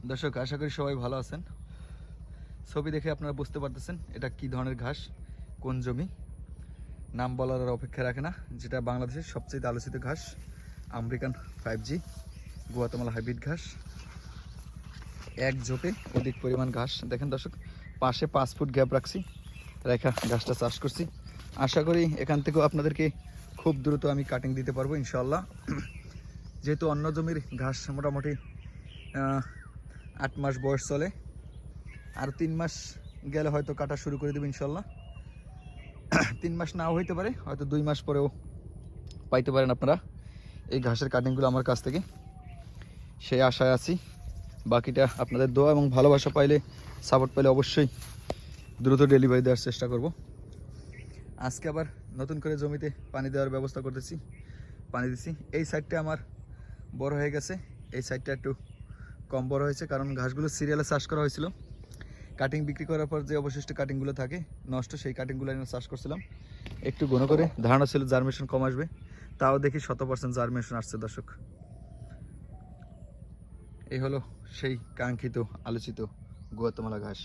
দর্শক, আশা করি সবাই ভালো আছেন। ছবি দেখে আপনারা বুঝতে পারতেছেন এটা কি ধরনের ঘাস, কোন জমি। নাম বলার আর অপেক্ষা রাখে না। যেটা বাংলাদেশের সবচেয়ে আলোচিত ঘাস, আমেরিকান 5G গুয়াতেমালা হাইব্রিড ঘাস। এক ঝোপে অধিক পরিমাণ ঘাস। দেখেন দর্শক, পাশে 5 ফুট গ্যাপ রাখছি, রেখা ঘাসটা চাষ করছি। আশা করি এখান থেকেও আপনাদেরকে খুব দ্রুত আমি কাটিং দিতে পারবো ইনশাল্লাহ। যেহেতু অন্য জমির ঘাস মোটামুটি 8 মাস বয়স চলে, আর 3 মাস গেলে হয়তো কাটা শুরু করে দেবে ইনশাল্লাহ। 3 মাস নাও হইতে পারে, হয়তো 2 মাস পরেও পাইতে পারেন আপনারা এই ঘাসের কাটিংগুলো আমার কাছ থেকে। সেই আশায় আছি। বাকিটা আপনাদের দোয়া এবং ভালোবাসা পাইলে, সাপোর্ট পাইলে অবশ্যই দ্রুত ডেলিভারি দেওয়ার চেষ্টা করব। আজকে আবার নতুন করে জমিতে পানি দেওয়ার ব্যবস্থা করতেছি, পানি দিছি। এই সাইডটা আমার বড় হয়ে গেছে, এই সাইডটা একটু কম বড় হয়েছে, কারণ ঘাসগুলো সিরিয়ালে চাষ করা হয়েছিল। কাটিং বিক্রি করার পর যে অবশিষ্ট কাটিংগুলো থাকে নষ্ট, সেই কাটিংগুলো আমি চাষ করছিলাম একটু ঘন করে। ধারণা ছিল জার্মিনেশন কম আসবে, তাও দেখি 100% জার্মিনেশন আসছে দর্শক। এই হলো সেই কাঙ্ক্ষিত আলোচিত গুয়াতেমালা ঘাস।